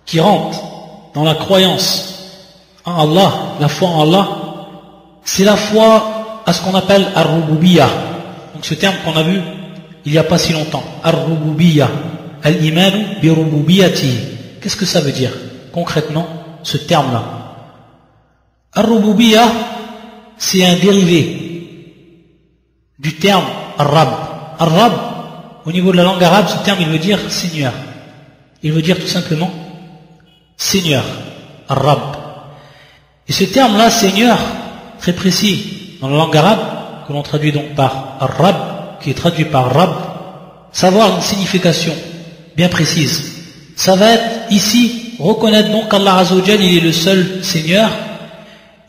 qui rentre dans la croyance en Allah, la foi en Allah, c'est la foi à ce qu'on appelle ar-rububiyyah. Donc ce terme qu'on a vu il n'y a pas si longtemps, ar-rububiyyah, al-imanu bi rububiyyati. Qu'est-ce que ça veut dire concrètement ce terme-là? Ar-rububiyyah, c'est un dérivé du terme ar-rab. Ar-rab, au niveau de la langue arabe, ce terme il veut dire Seigneur. Il veut dire tout simplement Seigneur, ar-rab. Et ce terme-là, Seigneur, très précis dans la langue arabe, que l'on traduit donc par ar-rab, qui est traduit par rab, ça va avoir une signification bien précise. Ça va être ici reconnaître donc qu'Allah Azza wa Jal, il est le seul Seigneur,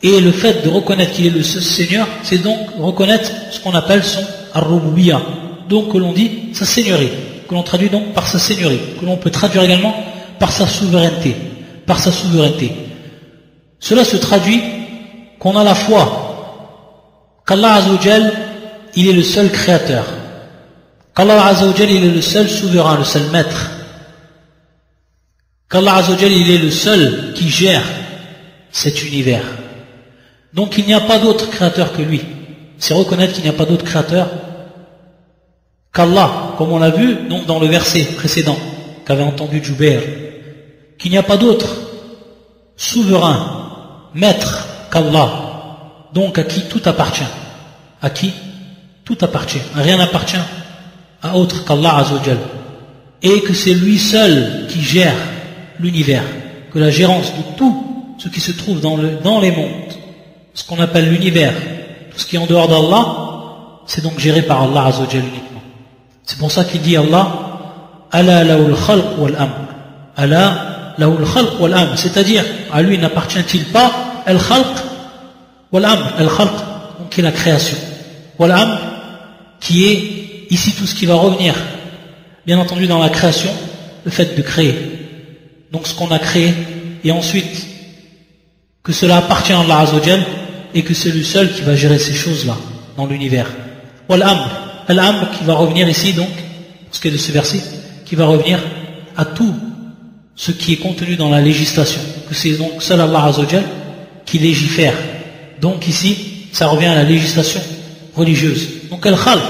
et le fait de reconnaître qu'il est le seul Seigneur, c'est donc reconnaître ce qu'on appelle son ar-rububiyyah, donc que l'on dit sa seigneurie, que l'on traduit donc par sa seigneurie, que l'on peut traduire également par sa souveraineté, par sa souveraineté. Cela se traduit qu'on a la foi qu'Allah Azza wa Jal, il est le seul créateur, qu'Allah Azza wa Jal, il est le seul souverain, le seul maître, qu'Allah Azza wa Jal, il est le seul qui gère cet univers. Donc il n'y a pas d'autre créateur que lui. C'est reconnaître qu'il n'y a pas d'autre créateur qu'Allah, comme on l'a vu donc dans le verset précédent qu'avait entendu Jubair, qu'il n'y a pas d'autre souverain, maître qu'Allah, donc à qui tout appartient, à qui tout appartient, rien n'appartient à autre qu'Allah Azza wa Jal, et que c'est lui seul qui gère l'univers, que la gérance de tout ce qui se trouve dans les mondes, ce qu'on appelle l'univers, tout ce qui est en dehors d'Allah, c'est donc géré par Allah Azza wa Jal uniquement. C'est pour ça qu'il dit Allah, Ala lahul khalq wal amr, Ala lahul khalq wal amr, c'est-à-dire à lui n'appartient-il pas al khalq wal amr, al khalq donc qui est la création, wal amr qui est ici tout ce qui va revenir, bien entendu dans la création, le fait de créer, donc ce qu'on a créé, et ensuite que cela appartient à Allah Azza wa Jal, et que c'est lui seul qui va gérer ces choses-là dans l'univers. Wal amr, al-amr qui va revenir ici donc, ce qui est de ce verset, qui va revenir à tout ce qui est contenu dans la législation, que c'est donc seul Allah Azza wa Jal qui légifère. Donc ici, ça revient à la législation religieuse. Donc al-khalq,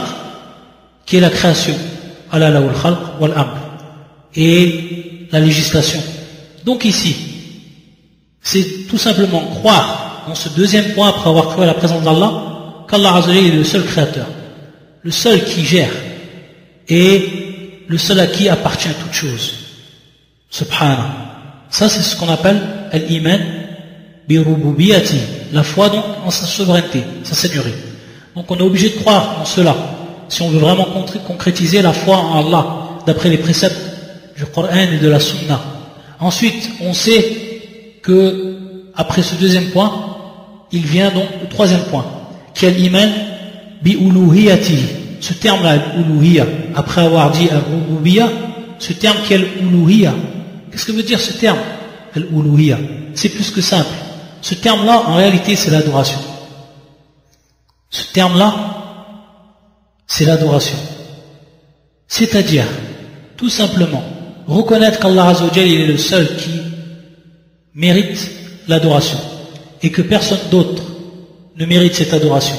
qui est la création, ala lahul khalq wal amr, et la législation. Donc ici, c'est tout simplement croire dans ce deuxième point, après avoir cru à la présence d'Allah, qu'Allah Azza wa Jalla est le seul créateur, le seul qui gère, et le seul à qui appartient toute chose. Subhanallah. Ça, c'est ce qu'on appelle al-iman bi rububiyyati, la foi donc en sa souveraineté, sa seigneurie. Donc on est obligé de croire en cela, si on veut vraiment concrétiser la foi en Allah, d'après les préceptes du Coran et de la Sunna. Ensuite, on sait que, après ce deuxième point, il vient donc le troisième point, qui est l'iman bi uluhiyati. Ce terme-là, uluhiyya, après avoir dit al-rububiyyah, ce terme qui est l'uluhiyya. Qu'est-ce que veut dire ce terme, al-uluhiyya? C'est plus que simple. Ce terme-là, en réalité, c'est l'adoration. Ce terme-là, c'est l'adoration. C'est-à-dire, tout simplement, reconnaître qu'Allah Azza wa Jalla, il est le seul qui mérite l'adoration et que personne d'autre ne mérite cette adoration.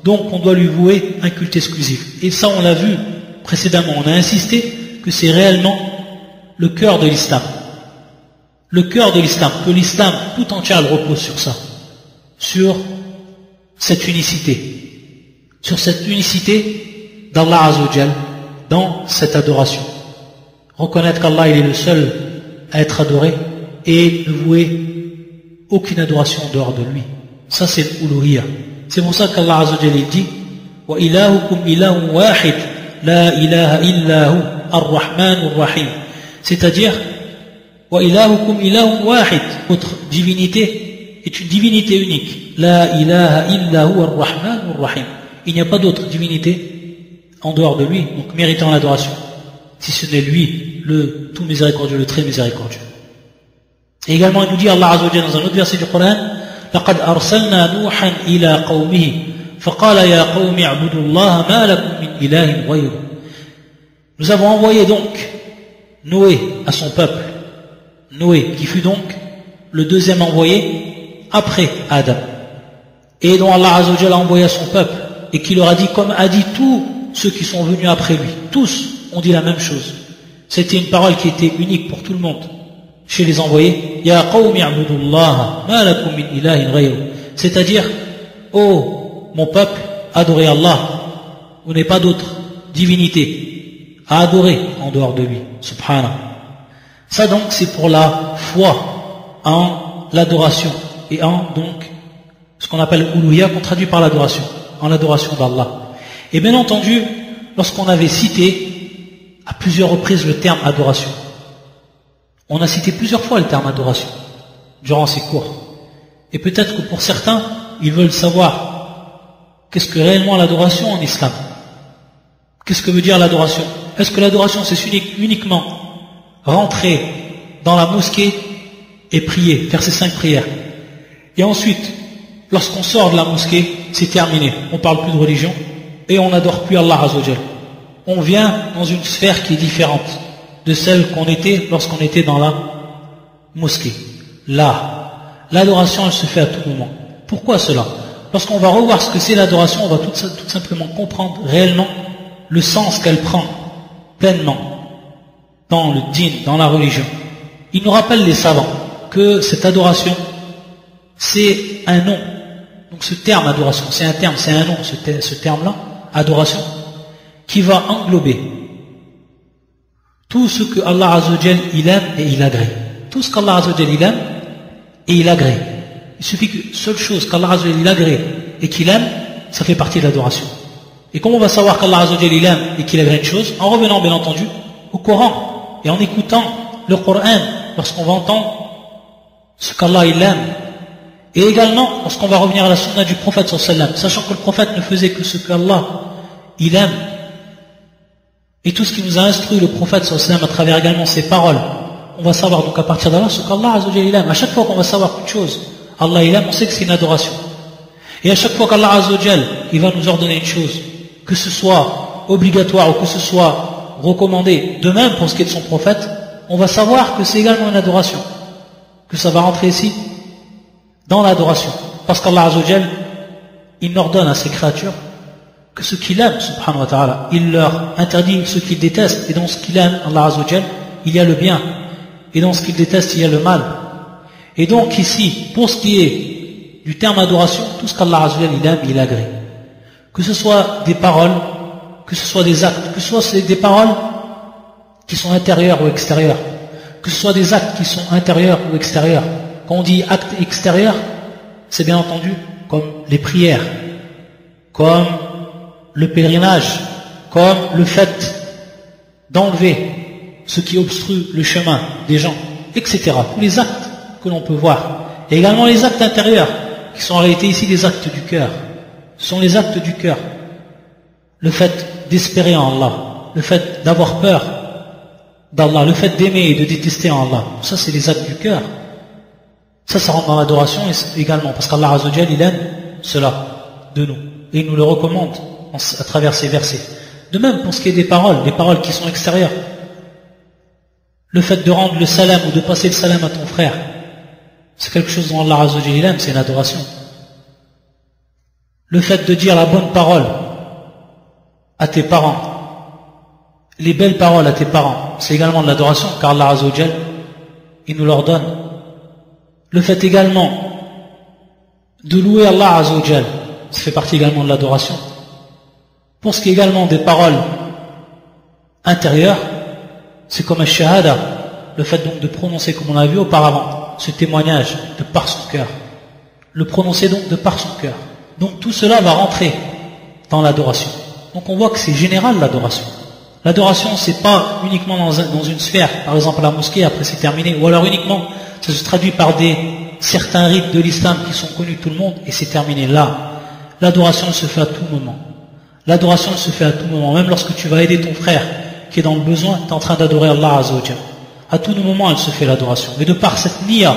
Donc on doit lui vouer un culte exclusif. Et ça on l'a vu précédemment, on a insisté que c'est réellement le cœur de l'islam. Le cœur de l'islam, que l'islam tout entier elle repose sur ça, sur cette unicité d'Allah Azza wa Jalla dans cette adoration. Reconnaître qu'Allah il est le seul à être adoré et ne vouer aucune adoration en dehors de lui. Ça c'est l'uluhiyya. C'est pour ça qu'Allah Azza wa Jalla dit wa ilahukum ilahun wahid la ilaha illa hu ar-rahman ar-rahim. C'est-à-dire wa ilahukum ilahun wahid, votre divinité est une divinité unique. La ilaha illa hu ar-rahman ar-rahim. Il n'y a pas d'autre divinité en dehors de lui, donc méritant l'adoration, si ce n'est lui, le tout miséricordieux, le très miséricordieux. Et également il nous dit Allah Azza wa Jalla dans un autre verset du Coran, لقد أرسلنا نوحا إلى قومه فقال يا قوم اعبدوا الله ما لكم من إله غيره. Nous avons envoyé donc Noé à son peuple Noé, qui fut donc le deuxième envoyé après Adam, et dont Allah Azza wa Jalla a envoyé à son peuple, et qui leur a dit, comme a dit tous ceux qui sont venus après lui, tous ont dit la même chose. C'était une parole qui était unique pour tout le monde. Chez les envoyés, Ya qawmi a'budullaha ma lakum min ilahin ghayru. C'est-à-dire, ô mon peuple, adorez Allah, vous n'avez pas d'autre divinité à adorer en dehors de lui, subhanallah. Ça donc c'est pour la foi en l'adoration et en donc ce qu'on appelle uluhiyya, qu'on traduit par l'adoration, en l'adoration d'Allah. Et bien entendu, lorsqu'on avait cité à plusieurs reprises le terme adoration, on a cité plusieurs fois le terme adoration durant ces cours. Et peut-être que pour certains, ils veulent savoir qu'est-ce que réellement l'adoration en islam. Qu'est-ce que veut dire l'adoration? Est-ce que l'adoration c'est uniquement rentrer dans la mosquée et prier, faire ses 5 prières, et ensuite lorsqu'on sort de la mosquée, c'est terminé, on parle plus de religion et on n'adore plus Allah Azza wa Jalla. On vient dans une sphère qui est différente de celle qu'on était lorsqu'on était dans la mosquée. Là, l'adoration elle se fait à tout moment. Pourquoi cela? Lorsqu'on va revoir ce que c'est l'adoration, on va tout simplement comprendre réellement le sens qu'elle prend pleinement dans le din, dans la religion. Il nous rappelle les savants que cette adoration c'est un nom. Donc ce terme adoration, c'est un terme, c'est un nom, ce terme-là, adoration, qui va englober tout ce que Allah Azza wa Jalla il aime et il agrée. Tout ce qu'Allah Azza wa Jalla il aime et il agrée. Il suffit que seule chose qu'Allah Azza wa Jalla il agrée et qu'il aime, ça fait partie de l'adoration. Et comment on va savoir qu'Allah Azza wa Jalla il aime et qu'il agrée une chose? En revenant bien entendu au Coran et en écoutant le Coran lorsqu'on va entendre ce qu'Allah il aime. Et également lorsqu'on va revenir à la sunna du prophète sallallahu alayhi wa sallam, sachant que le prophète ne faisait que ce qu'Allah il aime. Et tout ce qui nous a instruit le prophète sallallahu alayhi wa sallam à travers également ses paroles, on va savoir donc à partir d'Allah ce qu'Allah Azza wa Jalla il aime. À chaque fois qu'on va savoir une chose, Allah il aime, on sait que c'est une adoration. Et à chaque fois qu'Allah Azza wa Jalla il va nous ordonner une chose, que ce soit obligatoire ou que ce soit recommandé, de même pour ce qui est de son prophète, on va savoir que c'est également une adoration, que ça va rentrer ici dans l'adoration, parce qu'Allah Azza wa Jalla il ordonne à ses créatures que ce qu'il aime, subhanahu wa ta'ala, il leur interdit ce qu'il déteste, et dans ce qu'il aime, Allah Azza wa Jalla, il y a le bien, et dans ce qu'il déteste, il y a le mal. Et donc ici, pour ce qui est du terme adoration, tout ce qu'Allah Azza wa Jalla il aime, il agrée. Que ce soit des paroles, que ce soit des actes, que ce soit des paroles qui sont intérieures ou extérieures, que ce soit des actes qui sont intérieurs ou extérieurs. Quand on dit acte extérieur, c'est bien entendu comme les prières, comme le pèlerinage, comme le fait d'enlever ce qui obstrue le chemin des gens, etc. Tous les actes que l'on peut voir. Et également les actes intérieurs, qui sont en réalité ici des actes du cœur. Ce sont les actes du cœur. Le fait d'espérer en Allah, le fait d'avoir peur d'Allah, le fait d'aimer et de détester en Allah. Ça, c'est les actes du cœur. Ça rentre dans l'adoration également, parce qu'Allah Azza wa Jalla, il aime cela de nous. Et il nous le recommande à travers ces versets. De même, pour ce qui est des paroles, les paroles qui sont extérieures. Le fait de rendre le salam ou de passer le salam à ton frère, c'est quelque chose dont Allah Azza wa Jalla aime, c'est une adoration. Le fait de dire la bonne parole à tes parents, les belles paroles à tes parents, c'est également de l'adoration, car Allah Azza wa Jalla, il nous l'ordonne. Le fait également de louer Allah Azza wa Jalla, ça fait partie également de l'adoration. Pour ce qui est également des paroles intérieures, c'est comme un shahada, le fait donc de prononcer, comme on l'a vu auparavant, ce témoignage de par son cœur. Le prononcer donc de par son cœur. Donc tout cela va rentrer dans l'adoration. Donc on voit que c'est général l'adoration. L'adoration c'est pas uniquement dans une sphère, par exemple à la mosquée, après c'est terminé, ou alors uniquement ça se traduit par certains rites de l'islam qui sont connus de tout le monde et c'est terminé là. L'adoration se fait à tout moment. L'adoration se fait à tout moment, même lorsque tu vas aider ton frère qui est dans le besoin, tu es en train d'adorer Allah Azza wa Jalla. À tous nos moments elle se fait l'adoration. Mais de par cette niya,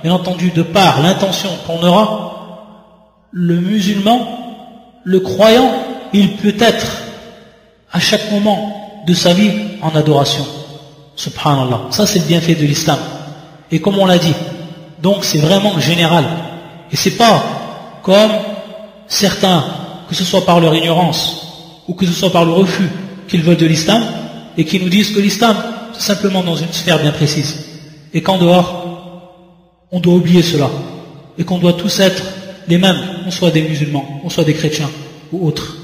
bien entendu, de par l'intention qu'on aura, le musulman, le croyant, il peut être à chaque moment de sa vie en adoration. Subhanallah. Ça c'est le bienfait de l'islam. et comme on l'a dit. Donc c'est vraiment général. Et c'est pas comme certains, que ce soit par leur ignorance ou que ce soit par le refus qu'ils veulent de l'islam, et qui nous disent que l'islam, c'est simplement dans une sphère bien précise. Et qu'en dehors, on doit oublier cela. Et qu'on doit tous être les mêmes, qu'on soit des musulmans, qu'on soit des chrétiens ou autres.